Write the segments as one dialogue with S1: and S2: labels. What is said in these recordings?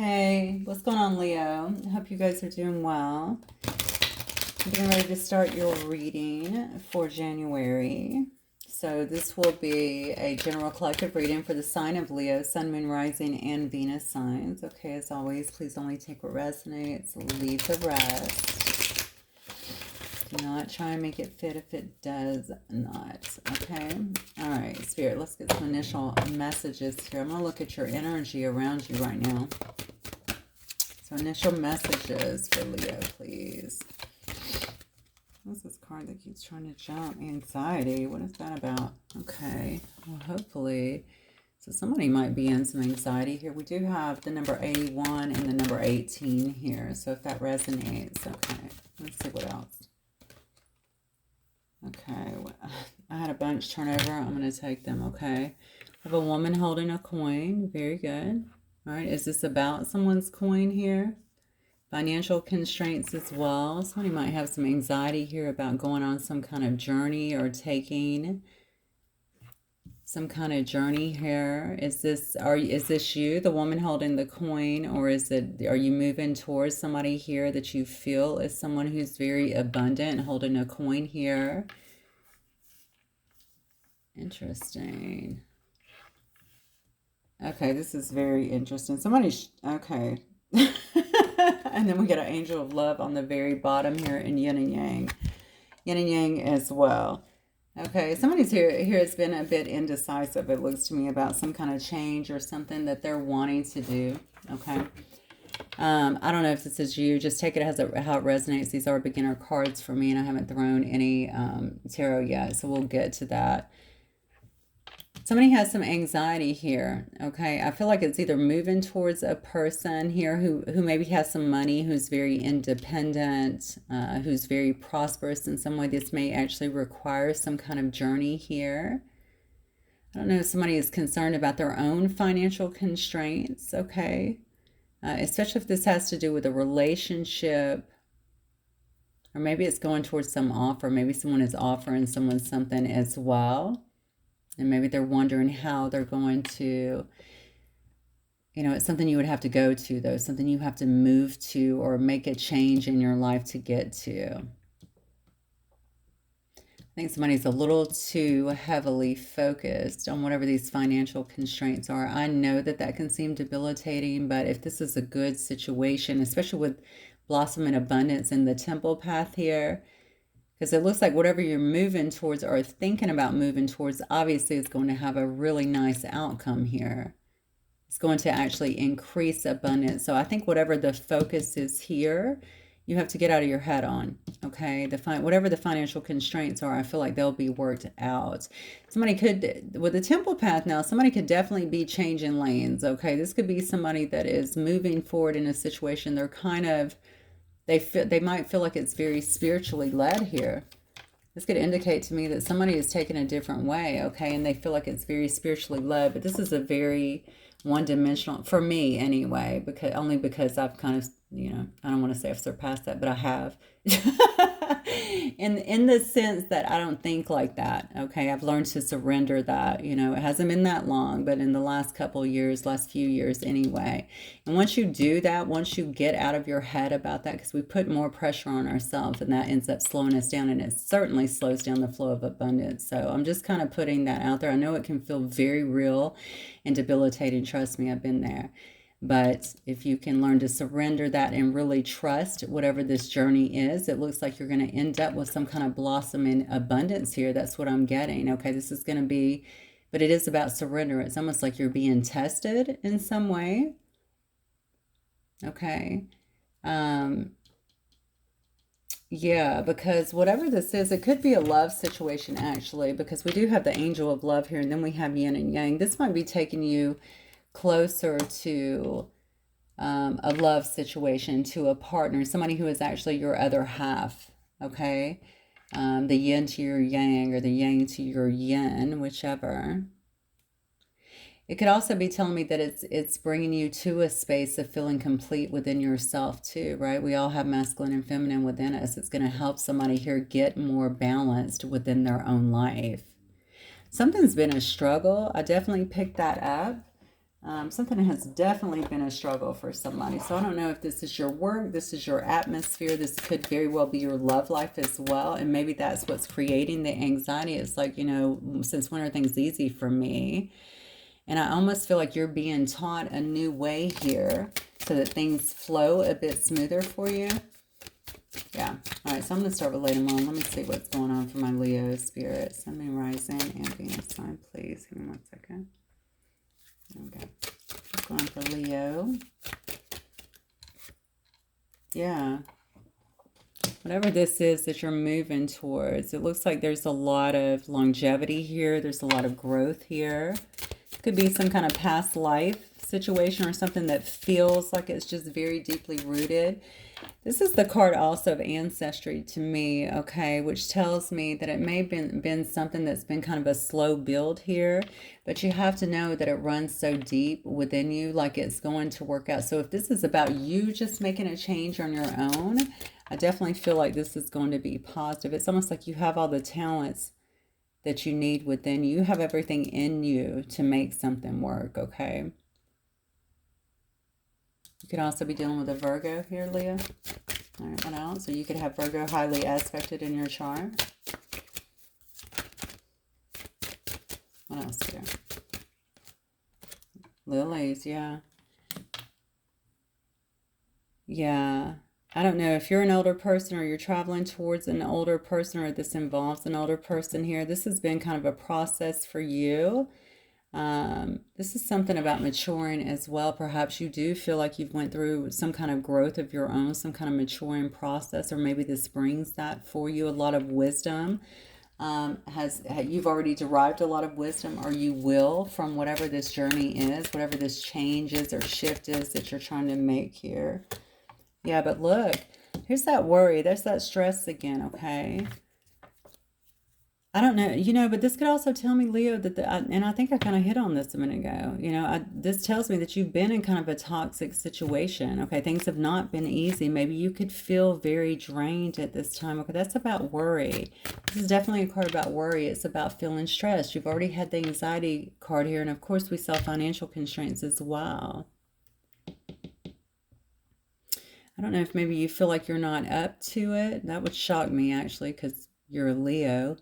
S1: Hey, what's going on, Leo? I hope you guys are doing well. I'm getting ready to start your reading for January. So this will be a general collective reading for the sign of Leo, Sun, Moon, Rising, and Venus signs. Okay, as always, please only take what resonates. Leave the rest. Do not try and make it fit if it does not. Okay? All right, Spirit, let's get some initial messages here. I'm going to look at your energy around you right now. So initial messages for Leo, please. What's this card that keeps trying to jump? Anxiety. What is that about? Okay. Well, hopefully. So somebody might be in some anxiety here. We do have the number 81 and the number 18 here. So if that resonates. Okay. Let's see what else. Okay. I had a bunch turn over. I'm going to take them. Okay. I have a woman holding a coin. Very good. All right, is this about someone's coin here? Financial constraints as well. Somebody might have some anxiety here about going on some kind of journey or taking some kind of journey here. Is this you, the woman holding the coin, or are you moving towards somebody here that you feel is someone who's very abundant holding a coin here? Interesting. Okay, this is very interesting. Okay. And then we got an angel of love on the very bottom here in yin and yang. Yin and yang as well. Okay, somebody's here has been a bit indecisive, it looks to me, about some kind of change or something that they're wanting to do. Okay. I don't know if this is you. Just take it as how it resonates. These are beginner cards for me, and I haven't thrown any tarot yet, so we'll get to that. Somebody has some anxiety here, okay? I feel like it's either moving towards a person here who maybe has some money, who's very independent, who's very prosperous in some way. This may actually require some kind of journey here. I don't know if somebody is concerned about their own financial constraints, okay? Especially if this has to do with a relationship, or maybe it's going towards some offer. Maybe someone is offering someone something as well. And maybe they're wondering how they're going to, it's something you would have to go to, though. Something you have to move to or make a change in your life to get to. I think somebody's a little too heavily focused on whatever these financial constraints are. I know that can seem debilitating, but if this is a good situation, especially with blossom and abundance in the temple path here, because it looks like whatever you're moving towards or thinking about moving towards, obviously is going to have a really nice outcome here. It's going to actually increase abundance. So I think whatever the focus is here, you have to get out of your head on, okay? Whatever the financial constraints are, I feel like they'll be worked out. Somebody could, with the temple path now, somebody could definitely be changing lanes, okay? This could be somebody that is moving forward in a situation. They're kind of, they might feel like it's very spiritually led here. This could indicate to me that somebody is taking a different way, okay? And they feel like it's very spiritually led, but this is a very one-dimensional, for me anyway, because I've kind of, I don't want to say I've surpassed that, but I have. in the sense that I don't think like that, okay? I've learned to surrender that, it hasn't been that long, but in the last few years anyway. And once you do that, once you get out of your head about that, because we put more pressure on ourselves, and that ends up slowing us down, and it certainly slows down the flow of abundance. So I'm just kind of putting that out there. I know it can feel very real and debilitating. Trust me, I've been there. But if you can learn to surrender that and really trust whatever this journey is, it looks like you're going to end up with some kind of blossom in abundance here. That's what I'm getting. Okay, this is going to be, but it is about surrender. It's almost like you're being tested in some way. Okay. Yeah, because whatever this is, it could be a love situation actually, because we do have the angel of love here, and then we have yin and yang. This might be taking you closer to a love situation, to a partner, somebody who is actually your other half, okay? The yin to your yang, or the yang to your yin, whichever. It could also be telling me that it's bringing you to a space of feeling complete within yourself too, right? We all have masculine and feminine within us. It's going to help somebody here get more balanced within their own life. Something's been a struggle. I definitely picked that up. Something has definitely been a struggle for somebody. So I don't know if this is your work, this is your atmosphere, this could very well be your love life as well. And maybe that's what's creating the anxiety. It's like, you know, since when are things easy for me? And I almost feel like you're being taught a new way here so that things flow a bit smoother for you. Yeah. All right. So I'm going to start with later on. Let me see what's going on for my Leo spirit. Sun, Moon, Rising, and Venus sign, please. Give me 1 second. Okay. What's going on for Leo? Yeah. Whatever this is that you're moving towards, it looks like there's a lot of longevity here. There's a lot of growth here. Could be some kind of past life situation or something that feels like it's just very deeply rooted. This is the card also of ancestry to me, okay, which tells me that it may have been something that's been kind of a slow build here, but you have to know that it runs so deep within you, like it's going to work out. So if this is about you just making a change on your own, I definitely feel like this is going to be positive. It's almost like you have all the talents that you need within you. You have everything in you to make something work, okay? You could also be dealing with a Virgo here, Leah. All right, what else? So you could have Virgo highly aspected in your chart. What else here? Lilies, yeah. Yeah. I don't know if you're an older person or you're traveling towards an older person or this involves an older person here. This has been kind of a process for you. This is something about maturing as well. Perhaps you do feel like you've went through some kind of growth of your own, some kind of maturing process, or maybe this brings that for you. A lot of wisdom. You've already derived a lot of wisdom, or you will, from whatever this journey is, whatever this change is or shift is that you're trying to make here. Yeah, but look, here's that worry. There's that stress again, okay? I don't know, you know, but this could also tell me, Leo, that and I think I kind of hit on this a minute ago. You know, this tells me that you've been in kind of a toxic situation. Okay, things have not been easy. Maybe you could feel very drained at this time. Okay, that's about worry. This is definitely a card about worry. It's about feeling stressed. You've already had the anxiety card here, and of course, we saw financial constraints as well. I don't know if maybe you feel like you're not up to it. That would shock me, actually, because you're a Leo.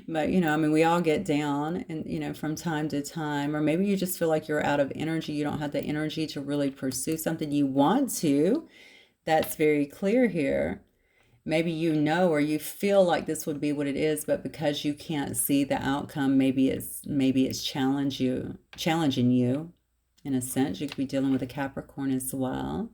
S1: But, you know, I mean, we all get down and, you know, from time to time. Or maybe you just feel like you're out of energy. You don't have the energy to really pursue something you want to. That's very clear here. Maybe you know or you feel like this would be what it is, but because you can't see the outcome, maybe it's challenging you in a sense. You could be dealing with a Capricorn as well.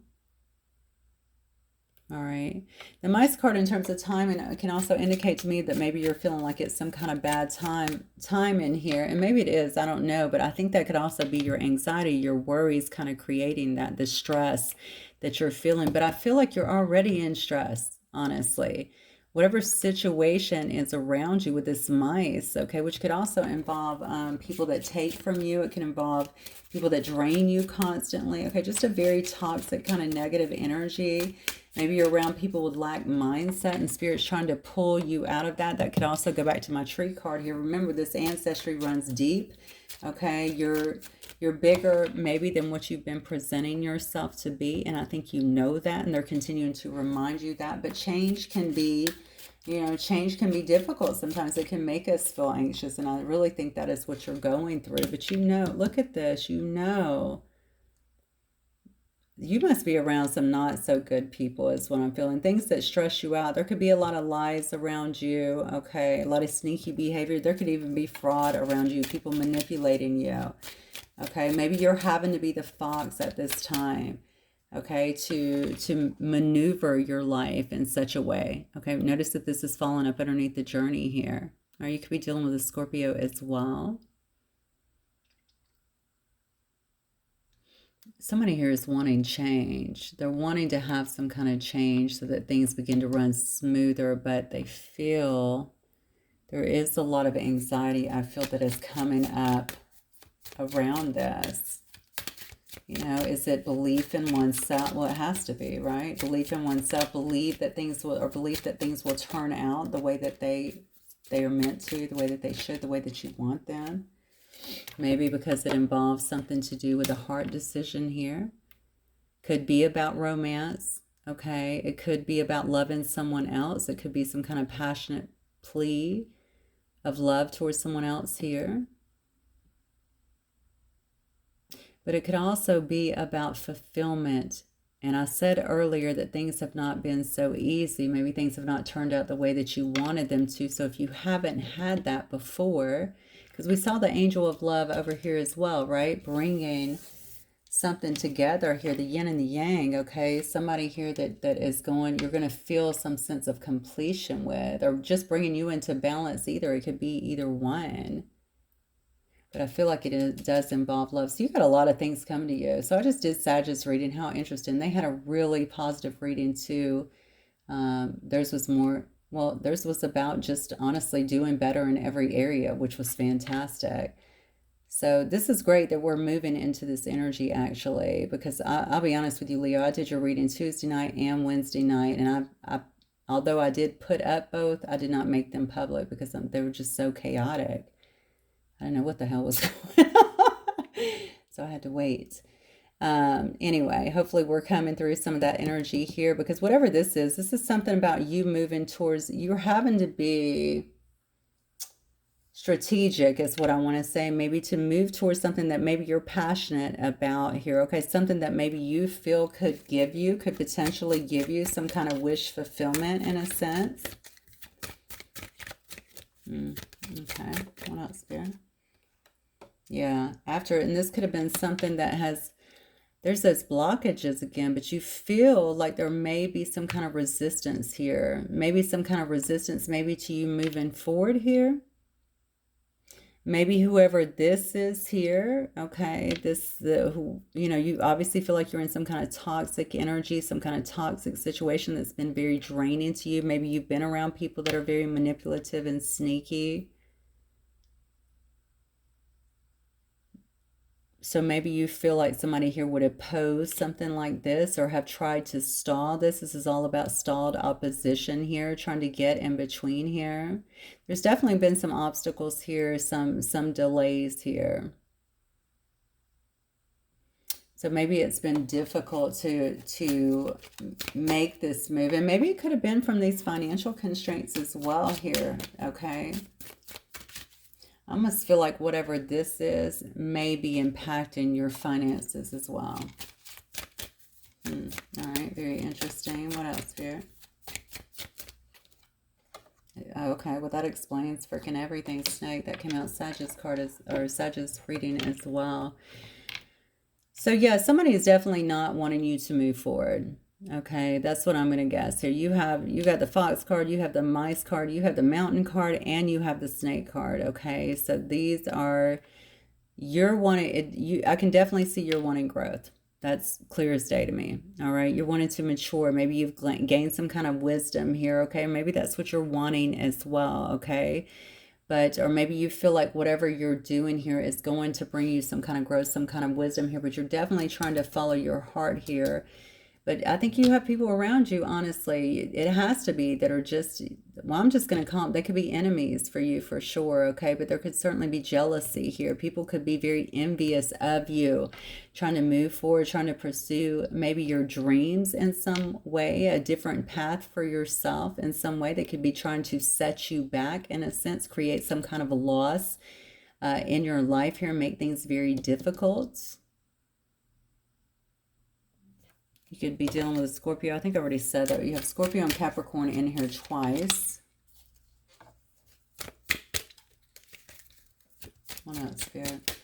S1: All right. The mice card in terms of time, and it can also indicate to me that maybe you're feeling like it's some kind of bad time in here. And maybe it is, I don't know, but I think that could also be your anxiety, your worries kind of creating that, the stress that you're feeling. But I feel like you're already in stress, honestly. Whatever situation is around you with this mice, okay, which could also involve people that take from you. It can involve people that drain you constantly. Okay, just a very toxic kind of negative energy. Maybe you're around people with lack mindset and spirits trying to pull you out of that. That could also go back to my tree card here. Remember, this ancestry runs deep. Okay, you're bigger maybe than what you've been presenting yourself to be. And I think you know that, and they're continuing to remind you that. But change can be, you know, change can be difficult. Sometimes it can make us feel anxious. And I really think that is what you're going through. But you know, look at this, you know. You must be around some not so good people is what I'm feeling. Things that stress you out. There could be a lot of lies around you. Okay. A lot of sneaky behavior. There could even be fraud around you. People manipulating you. Okay. Maybe you're having to be the fox at this time. Okay. To maneuver your life in such a way. Okay. Notice that this is falling up underneath the journey here. Or you could be dealing with a Scorpio as well. Somebody here is wanting change. They're wanting to have some kind of change so that things begin to run smoother, but they feel there is a lot of anxiety. I feel that is coming up around this. You know, is it belief in oneself? Well, it has to be, right? Belief in oneself, belief that things will turn out the way that they are meant to, the way that they should, the way that you want them. Maybe because it involves something to do with a heart decision here. Could be about romance, okay? It could be about loving someone else. It could be some kind of passionate plea of love towards someone else here. But it could also be about fulfillment. And I said earlier that things have not been so easy. Maybe things have not turned out the way that you wanted them to. So if you haven't had that before, because we saw the angel of love over here as well, right? Bringing something together here, the yin and the yang, okay? Somebody here that is going, you're going to feel some sense of completion with, or just bringing you into balance either. It could be either one. But I feel like it does involve love. So you got a lot of things coming to you. So I just did Sagittarius reading. How interesting. They had a really positive reading too. Theirs was more, well, theirs was about just honestly doing better in every area, which was fantastic. So this is great that we're moving into this energy actually, because I'll be honest with you, Leo, I did your reading Tuesday night and Wednesday night. And although I did put up both, I did not make them public because they were just so chaotic. I don't know what the hell was going on. So I had to wait. Anyway, hopefully we're coming through some of that energy here, because whatever this is something about you moving towards, you're having to be strategic is what I want to say, maybe to move towards something that maybe you're passionate about here, okay? Something that maybe you feel could potentially give you some kind of wish fulfillment in a sense. Okay, what else here? Yeah, and this could have been something that there's those blockages again, but you feel like there may be some kind of resistance here. Maybe some kind of resistance maybe to you moving forward here. Maybe whoever this is here, okay, you obviously feel like you're in some kind of toxic energy, some kind of toxic situation that's been very draining to you. Maybe you've been around people that are very manipulative and sneaky. So maybe you feel like somebody here would oppose something like this or have tried to stall this. This is all about stalled opposition here, trying to get in between here. There's definitely been some obstacles here, some delays here. So maybe it's been difficult to make this move. And maybe it could have been from these financial constraints as well here, okay? I almost feel like whatever this is may be impacting your finances as well. All right, very interesting. What else here? Okay, well that explains freaking everything, Snake. That came out Sagittarius card or Sagittarius reading as well. So yeah, somebody is definitely not wanting you to move forward. Okay, that's what I'm going to guess here. You got the Fox card, you have the Mice card, you have the Mountain card, and you have the Snake card. Okay, so these are, you're wanting, I can definitely see you're wanting growth. That's clear as day to me. All right, you're wanting to mature. Maybe you've gained some kind of wisdom here. Okay, maybe that's what you're wanting as well. Okay. Or maybe you feel like whatever you're doing here is going to bring you some kind of growth, some kind of wisdom here, but you're definitely trying to follow your heart here. But I think you have people around you, honestly, it has to be, that are just, well, I'm just going to call them, they could be enemies for you for sure, okay? But there could certainly be jealousy here. People could be very envious of you, trying to move forward, trying to pursue maybe your dreams in some way, a different path for yourself in some way. They could be trying to set you back, in a sense, create some kind of a loss in your life here, make things very difficult. You could be dealing with a Scorpio. I think I already said that. You have Scorpio and Capricorn in here twice. What else, Spirit?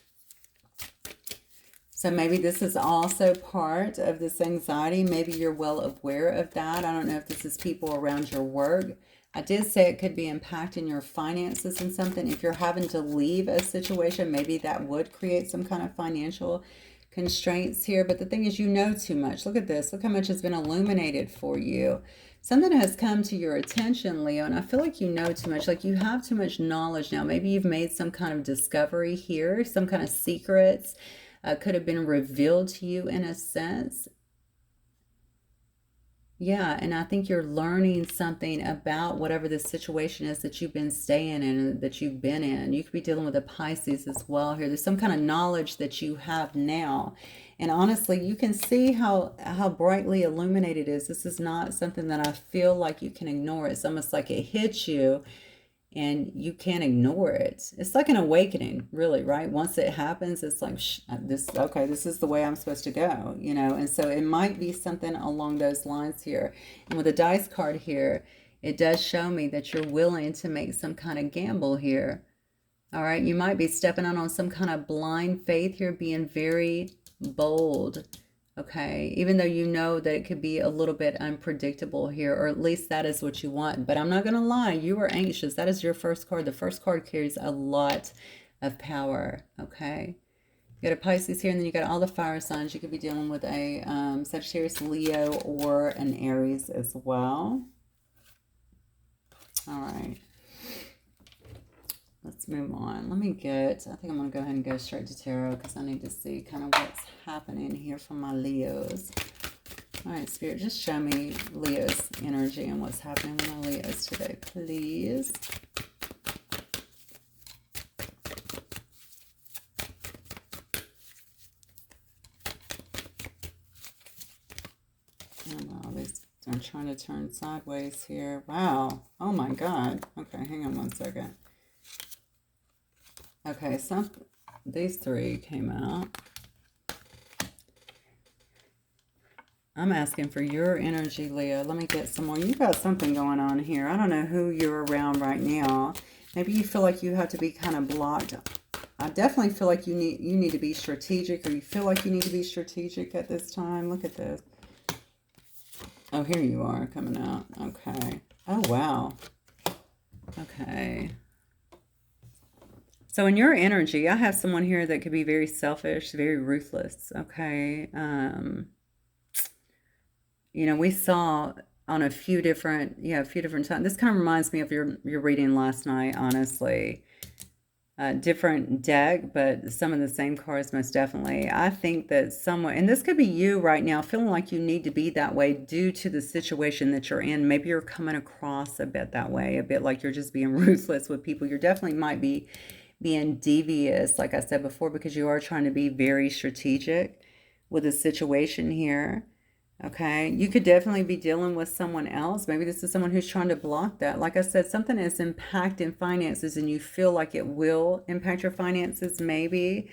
S1: So maybe this is also part of this anxiety. Maybe you're well aware of that. I don't know if this is people around your work. I did say it could be impacting your finances and something. If you're having to leave a situation, maybe that would create some kind of financial constraints here. But the thing is, you know too much. Look at this. Look how much has been illuminated for you. Something has come to your attention, Leo, and I feel like you know too much. Like you have too much knowledge now. Maybe you've made some kind of discovery here, some kind of secrets could have been revealed to you in a sense. Yeah, and I think you're learning something about whatever the situation is that you've been staying in, that you've been in. You could be dealing with a Pisces as well here. There's some kind of knowledge that you have now. And honestly, you can see how brightly illuminated it is. This is not something that I feel like you can ignore. It's almost like it hits you and you can't ignore it. It's like an awakening, really, right? Once it happens, it's like, this, okay, this is the way I'm supposed to go, you know? And so it might be something along those lines here. And with a dice card here, it does show me that you're willing to make some kind of gamble here. All right, you might be stepping out on some kind of blind faith here, being very bold. Okay, even though you know that it could be a little bit unpredictable here, or at least that is what you want. But I'm not going to lie, you are anxious. That is your first card. The first card carries a lot of power. Okay, you got a Pisces here, and then you got all the fire signs. You could be dealing with a Sagittarius, Leo, or an Aries as well. All right. Let's move on. Let me get, I think I'm going to go ahead and go straight to tarot because I need to see kind of what's happening here for my Leos. All right, Spirit, just show me Leo's energy and what's happening with my Leos today, please. I'm trying to turn sideways here. Wow. Oh my God. Okay, hang on one second. Okay, these three came out. I'm asking for your energy, Leo. Let me get some more. You got something going on here. I don't know who you're around right now. Maybe you feel like you have to be kind of blocked. I definitely feel like you need to be strategic, or you feel like you need to be strategic at this time. Look at this. Oh, here you are coming out. Okay. Oh, wow. Okay. So in your energy, I have someone here that could be very selfish, very ruthless, okay? You know, we saw on a few different times. This kind of reminds me of your reading last night, honestly. Different deck, but some of the same cards most definitely. I think that someone, and this could be you right now, feeling like you need to be that way due to the situation that you're in. Maybe you're coming across a bit that way, a bit like you're just being ruthless with people. You definitely might be being devious, like I said before, because you are trying to be very strategic with a situation here. Okay, you could definitely be dealing with someone else. Maybe this is someone who's trying to block that. Like I said, something is impacting finances and you feel like it will impact your finances. Maybe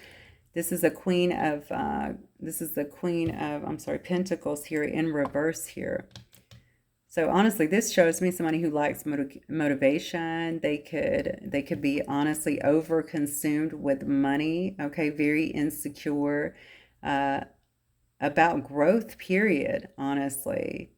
S1: this is a queen of, I'm sorry, Pentacles here in reverse here. So honestly, this shows me somebody who likes motivation. They could be honestly overconsumed with money. Okay, very insecure about growth, period, honestly.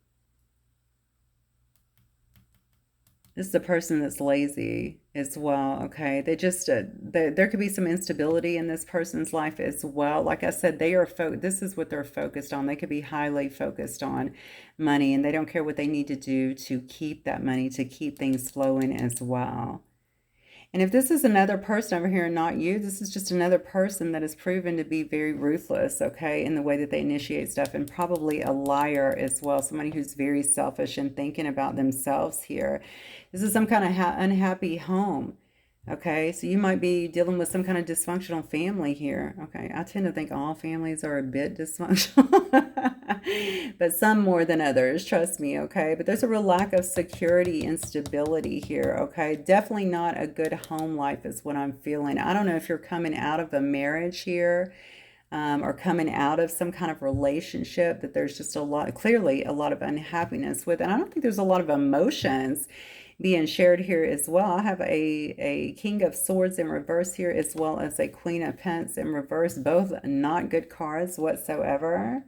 S1: This is a person that's lazy as well, okay? They just, there could be some instability in this person's life as well. Like I said, this is what they're focused on. They could be highly focused on money, and they don't care what they need to do to keep that money, to keep things flowing as well. And if this is another person over here and not you, this is just another person that is proven to be very ruthless, okay, in the way that they initiate stuff, and probably a liar as well, somebody who's very selfish and thinking about themselves here. This is some kind of unhappy home, okay? So you might be dealing with some kind of dysfunctional family here, okay? I tend to think all families are a bit dysfunctional, but some more than others, trust me, okay? But there's a real lack of security and stability here, okay? Definitely not a good home life is what I'm feeling. I don't know if you're coming out of a marriage here, or coming out of some kind of relationship that there's just clearly a lot of unhappiness with. And I don't think there's a lot of emotions being shared here as well. I have a King of Swords in reverse here, as well as a Queen of Pentacles in reverse. Both not good cards whatsoever.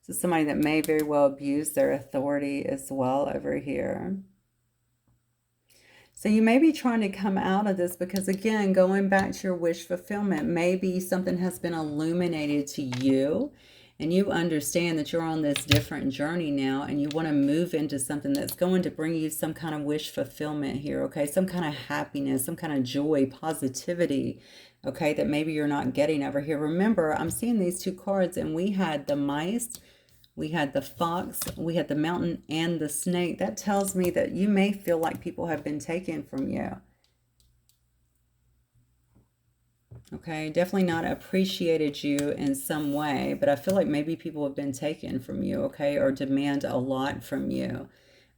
S1: So somebody that may very well abuse their authority as well over here. So you may be trying to come out of this because, again, going back to your wish fulfillment, maybe something has been illuminated to you and you understand that you're on this different journey now and you want to move into something that's going to bring you some kind of wish fulfillment here, okay? Some kind of happiness, some kind of joy, positivity, okay, that maybe you're not getting over here. Remember, I'm seeing these two cards and we had the mice We had the fox, we had the mountain, and the snake. That tells me that you may feel like people have been taken from you. Okay, definitely not appreciated you in some way, but I feel like maybe people have been taken from you, okay, or demand a lot from you.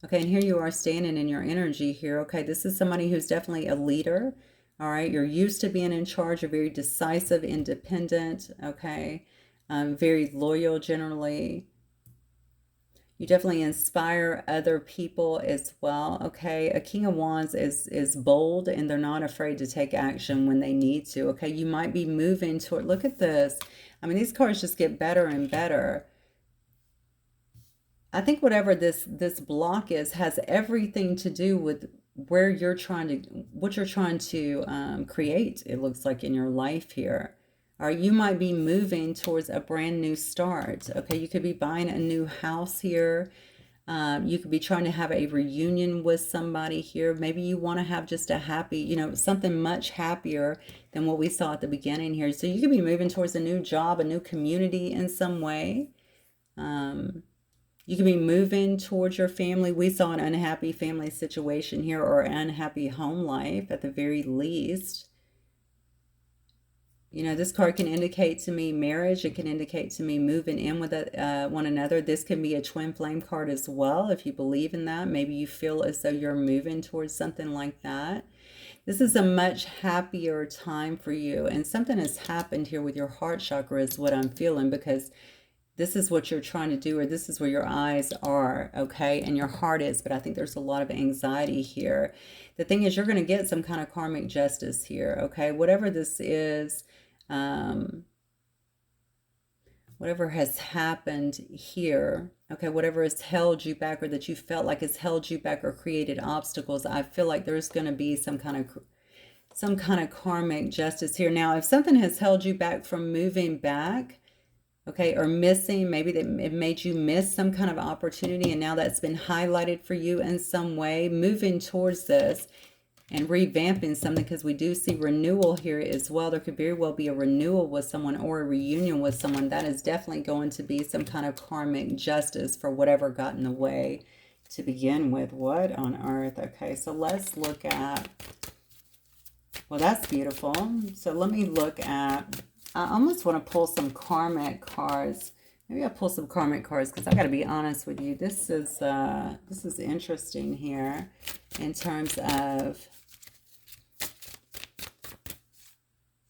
S1: Okay, and here you are standing in your energy here. Okay, this is somebody who's definitely a leader. All right, you're used to being in charge, you're very decisive, independent, okay, very loyal generally. You definitely inspire other people as well, okay? A King of Wands is bold, and they're not afraid to take action when they need to, okay? You might be moving toward, look at this. I mean, these cards just get better and better. I think whatever this block is has everything to do with where you're trying to, what you're trying to create, it looks like, in your life here. Or you might be moving towards a brand new start. Okay, you could be buying a new house here. You could be trying to have a reunion with somebody here. Maybe you want to have just a happy, you know, something much happier than what we saw at the beginning here. So you could be moving towards a new job, a new community in some way. You could be moving towards your family. We saw an unhappy family situation here, or unhappy home life at the very least. You know, this card can indicate to me marriage. It can indicate to me moving in with one another. This can be a twin flame card as well, if you believe in that. Maybe you feel as though you're moving towards something like that. This is a much happier time for you. And something has happened here with your heart chakra is what I'm feeling, because this is what you're trying to do, or this is where your eyes are, okay, and your heart is. But I think there's a lot of anxiety here. The thing is, you're going to get some kind of karmic justice here, okay? Whatever this is, whatever has happened here, okay, whatever has held you back, or that you felt like has held you back or created obstacles, I feel like there's going to be some kind of karmic justice here. Now, if something has held you back from moving back, okay, or missing, maybe that it made you miss some kind of opportunity, and now that's been highlighted for you in some way, moving towards this and revamping something, because we do see renewal here as well. There could very well be a renewal with someone or a reunion with someone. That is definitely going to be some kind of karmic justice for whatever got in the way to begin with. What on earth? Okay, so let's look at, well, that's beautiful. So let me look at, I almost want to pull some karmic cards. Maybe I'll pull some karmic cards, because I got to be honest with you. This is interesting here in terms of,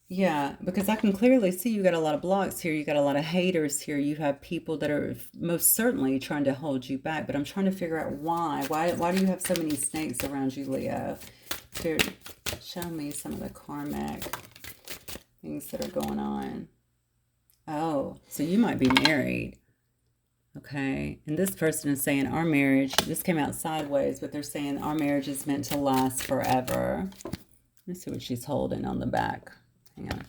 S1: yeah, because I can clearly see you got a lot of blocks here. You got a lot of haters here. You have people that are most certainly trying to hold you back. But I'm trying to figure out why. Why do you have so many snakes around you, Leo? Here, show me some of the karmic things that are going on. Oh, so you might be married. Okay, and this person is saying our marriage, this came out sideways, but they're saying our marriage is meant to last forever. Let's see what she's holding on the back. Hang on.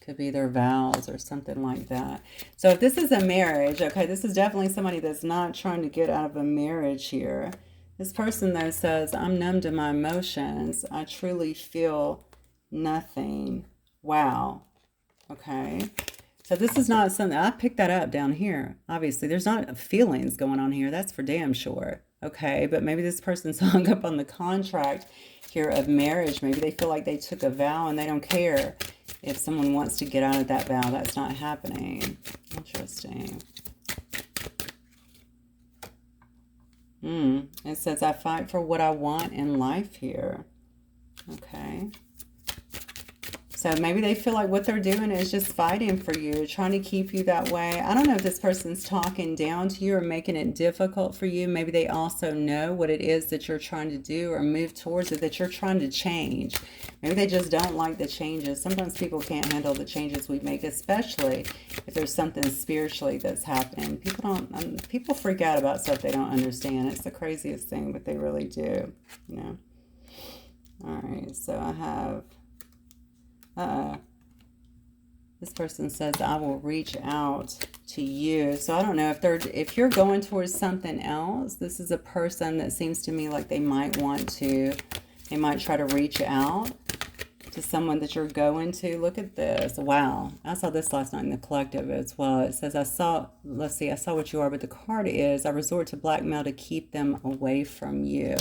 S1: Could be their vows or something like that. So if this is a marriage, okay, this is definitely somebody that's not trying to get out of a marriage here. This person, though, says, I'm numb to my emotions. I truly feel nothing. Wow. Okay. So this is not something, I picked that up down here. Obviously, there's not feelings going on here. That's for damn sure. Okay. But maybe this person's hung up on the contract here of marriage. Maybe they feel like they took a vow and they don't care if someone wants to get out of that vow. That's not happening. Interesting. It says, I fight for what I want in life here. Okay. So maybe they feel like what they're doing is just fighting for you, trying to keep you that way. I don't know if this person's talking down to you or making it difficult for you. Maybe they also know what it is that you're trying to do or move towards it, that you're trying to change. Maybe they just don't like the changes. Sometimes people can't handle the changes we make, especially if there's something spiritually that's happening. People freak out about stuff they don't understand. It's the craziest thing, but they really do, you know. All right, so I have... this person says, I will reach out to you. So I don't know if you're going towards something else. This is a person that seems to me like they might try to reach out to someone that you're going to. Look at this. Wow. I saw this last night in the collective as well. It says, I saw what you are, but the card is, I resort to blackmail to keep them away from you.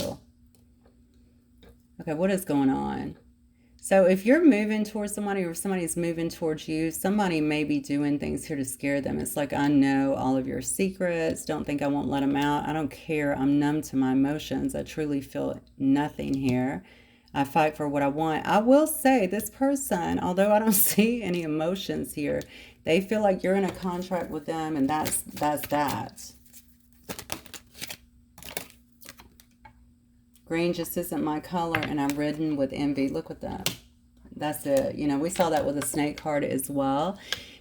S1: Okay, what is going on? So if you're moving towards somebody or somebody's moving towards you, somebody may be doing things here to scare them. It's like, I know all of your secrets. Don't think I won't let them out. I don't care. I'm numb to my emotions. I truly feel nothing here. I fight for what I want. I will say this person, although I don't see any emotions here, they feel like you're in a contract with them, and that's that. Green just isn't my color, and I'm ridden with envy. Look at that. That's it. You know, we saw that with a snake card as well.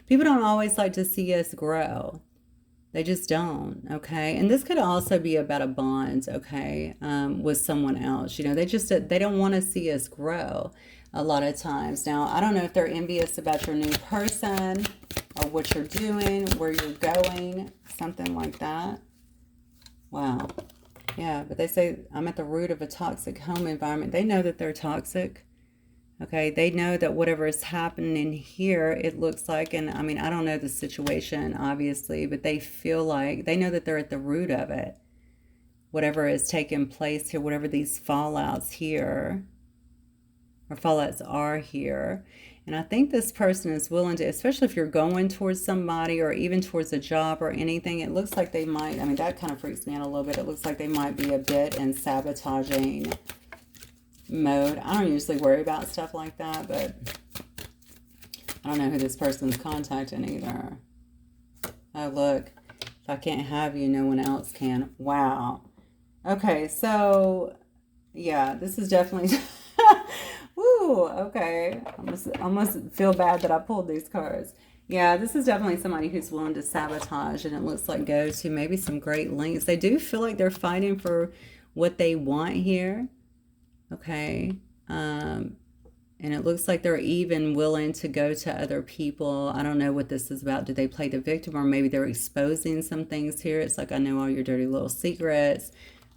S1: People don't always like to see us grow. They just don't, okay? And this could also be about a bond, okay, with someone else. You know, they don't want to see us grow a lot of times. Now, I don't know if they're envious about your new person or what you're doing, where you're going, something like that. Wow. Yeah, but they say, I'm at the root of a toxic home environment. They know that they're toxic. Okay, they know that whatever is happening here, it looks like, and I mean, I don't know the situation, obviously, but they feel like, they know that they're at the root of it. Whatever is taking place here, whatever these fallouts here, or fallouts are here. And I think this person is willing to, especially if you're going towards somebody or even towards a job or anything, it looks like they might, I mean, that kind of freaks me out a little bit. It looks like they might be a bit in sabotaging mode. I don't usually worry about stuff like that, but I don't know who this person's contacting either. Oh, look. If I can't have you, no one else can. Wow. Okay, so, yeah, this is definitely... Woo, okay. I almost feel bad that I pulled these cards. Yeah, this is definitely somebody who's willing to sabotage, and it looks like go to maybe some great lengths. They do feel like they're fighting for what they want here. Okay. And it looks like they're even willing to go to other people. I don't know what this is about. Do they play the victim, or maybe they're exposing some things here? It's like, I know all your dirty little secrets,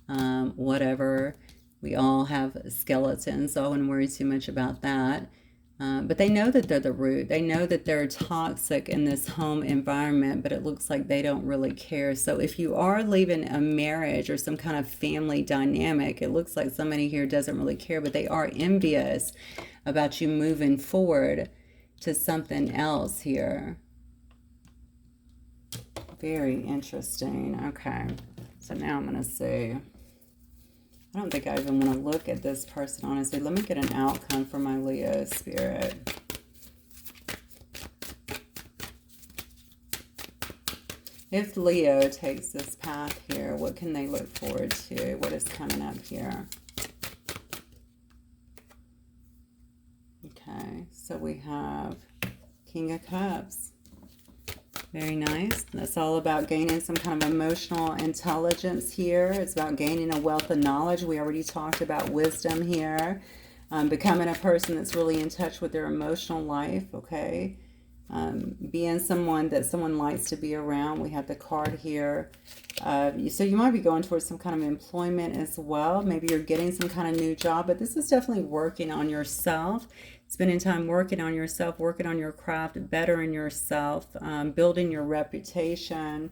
S1: whatever. We all have skeletons, so I wouldn't worry too much about that. But they know that they're the root. They know that they're toxic in this home environment, but it looks like they don't really care. So if you are leaving a marriage or some kind of family dynamic, it looks like somebody here doesn't really care, but they are envious about you moving forward to something else here. Very interesting. Okay, so now I'm going to see. I don't think I even want to look at this person, honestly. Let me get an outcome for my Leo spirit. If Leo takes this path here, what can they look forward to? What is coming up here? Okay, so we have King of Cups. Very nice. That's all about gaining some kind of emotional intelligence here. It's about gaining a wealth of knowledge. We already talked about wisdom here. Becoming a person that's really in touch with their emotional life, okay? Being someone that someone likes to be around. We have the card here. So you might be going towards some kind of employment as well. Maybe you're getting some kind of new job, but this is definitely working on yourself. Spending time working on yourself, working on your craft, bettering yourself, building your reputation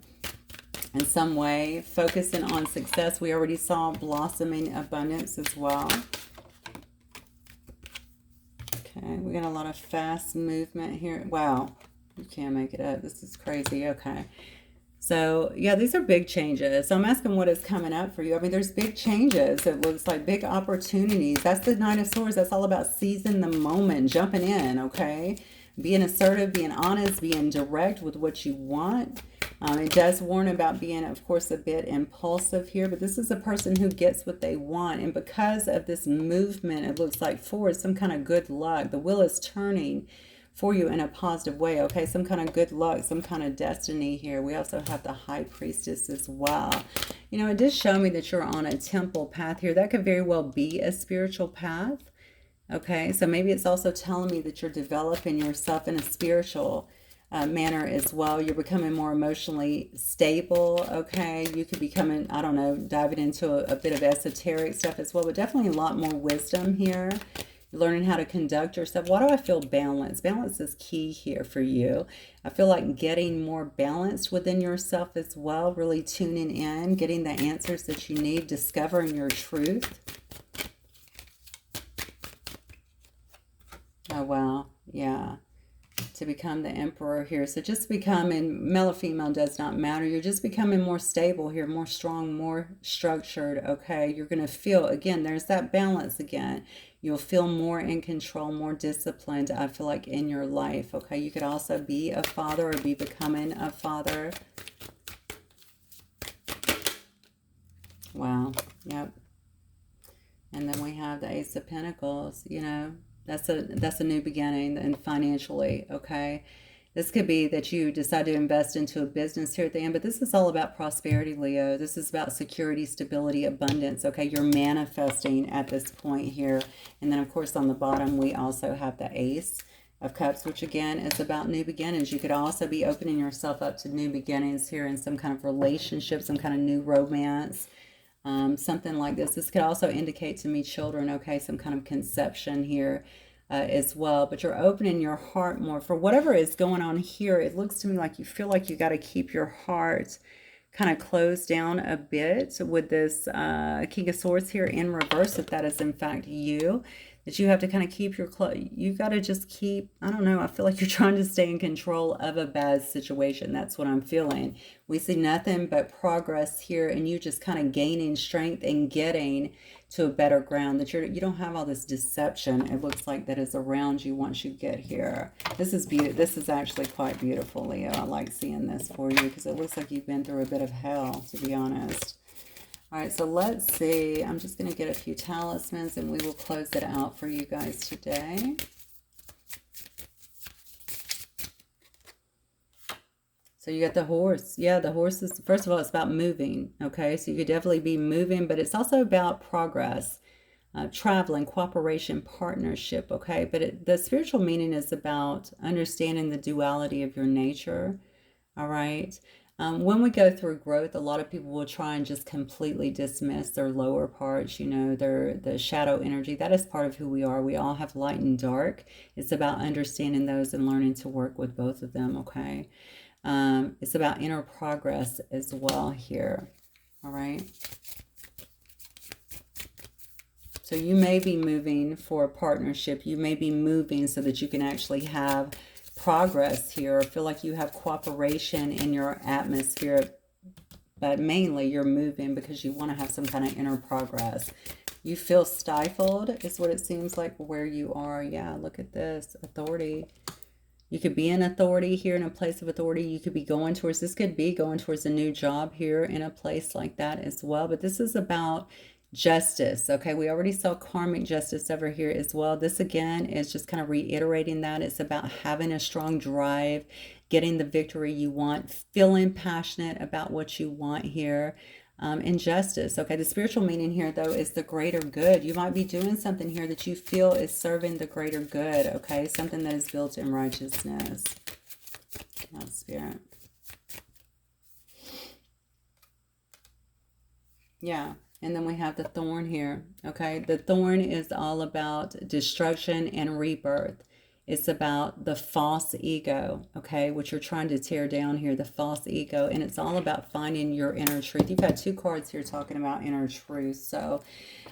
S1: in some way, focusing on success. We already saw blossoming abundance as well. Okay, we got a lot of fast movement here. Wow, you can't make it up. This is crazy. Okay. So, yeah, these are big changes. So I'm asking what is coming up for you. I mean, there's big changes. It looks like big opportunities. That's the Nine of Swords. That's all about seizing the moment, jumping in, okay? Being assertive, being honest, being direct with what you want. It does warn about being, of course, a bit impulsive here. But this is a person who gets what they want. And because of this movement, it looks like forward, some kind of good luck. The wheel is turning for you in a positive way, okay? Some kind of good luck, some kind of destiny here. We also have the High Priestess as well. You know, it does show me that you're on a temple path here. That could very well be a spiritual path, okay? So maybe it's also telling me that you're developing yourself in a spiritual manner as well. You're becoming more emotionally stable, okay? You could be coming, I don't know, diving into a bit of esoteric stuff as well, but definitely a lot more wisdom here. learning how to conduct yourself. Why do I feel balance? Balance is key here for you. I feel like getting more balanced within yourself as well, really tuning in, getting the answers that you need, discovering your truth. Oh, wow. Yeah. To become the emperor here. So just becoming, male or female does not matter. You're just becoming more stable here, more strong, more structured. Okay. You're going to feel, again, there's that balance again. You'll feel more in control, more disciplined, I feel like, in your life. Okay. You could also be a father or be becoming a father. Wow. Yep. And then we have the Ace of Pentacles, you know. That's a new beginning, and financially, okay? This could be that you decide to invest into a business here at the end, but this is all about prosperity, Leo. This is about security, stability, abundance, okay? You're manifesting at this point here. And then, of course, on the bottom, we also have the Ace of Cups, which again is about new beginnings. You could also be opening yourself up to new beginnings here in some kind of relationship, some kind of new romance. Something like this. This could also indicate to me children, okay, some kind of conception here as well. But you're opening your heart more for whatever is going on here. It looks to me like you feel like you got to keep your heart kind of closed down a bit with this King of Swords here in reverse, if that is in fact you. That you have to kind of keep your you got to just keep, I don't know, I feel like you're trying to stay in control of a bad situation. That's what I'm feeling. We see nothing but progress here, and you just kind of gaining strength and getting to a better ground. That you don't have all this deception, it looks like, that is around you once you get here. This is beautiful. This is actually quite beautiful, Leo. I like seeing this for you because it looks like you've been through a bit of hell, to be honest. All right, so let's see. I'm just going to get a few talismans and we will close it out for you guys today. So you got the horse. Yeah, the horse is, first of all, it's about moving. Okay, so you could definitely be moving, but it's also about progress, traveling, cooperation, partnership. Okay, but the spiritual meaning is about understanding the duality of your nature. All right. When we go through growth, a lot of people will try and just completely dismiss their lower parts, you know, the shadow energy. That is part of who we are. We all have light and dark. It's about understanding those and learning to work with both of them, okay? It's about inner progress as well here, all right? So you may be moving for a partnership. You may be moving so that you can actually have progress here, or feel like you have cooperation in your atmosphere, but mainly you're moving because you want to have some kind of inner progress. You feel stifled is what it seems like where you are. Yeah, look at this. Authority. You could be in authority here, in a place of authority. You could be going towards, this could be going towards a new job here in a place like that as well. But this is about justice. Okay, we already saw karmic justice over here as well. This again is just kind of reiterating that. It's about having a strong drive, getting the victory you want, feeling passionate about what you want here. Injustice. Okay, the spiritual meaning here though is the greater good. You might be doing something here that you feel is serving the greater good. Okay, something that is built in righteousness. Oh, Spirit. Yeah. And then we have the thorn here, okay? The thorn is all about destruction and rebirth. It's about the false ego, okay, which you're trying to tear down here, the false ego. And it's all about finding your inner truth. You've had two cards here talking about inner truth. So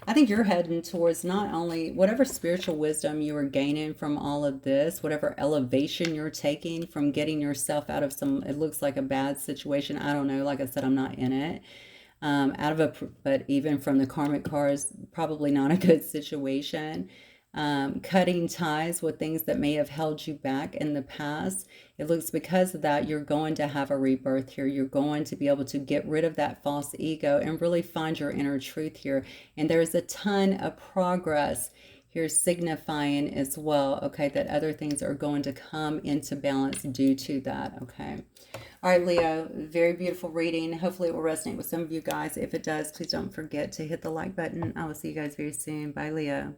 S1: I think you're heading towards not only whatever spiritual wisdom you are gaining from all of this, whatever elevation you're taking from getting yourself out of some, it looks like a bad situation. I don't know. Like I said, I'm not in it. But even from the karmic cards, probably not a good situation. Cutting ties with things that may have held you back in the past. It looks because of that, you're going to have a rebirth here. You're going to be able to get rid of that false ego and really find your inner truth here. And there's a ton of progress here signifying as well, okay, that other things are going to come into balance due to that, okay. All right, Leo, very beautiful reading. Hopefully it will resonate with some of you guys. If it does, please don't forget to hit the like button. I will see you guys very soon. Bye, Leo.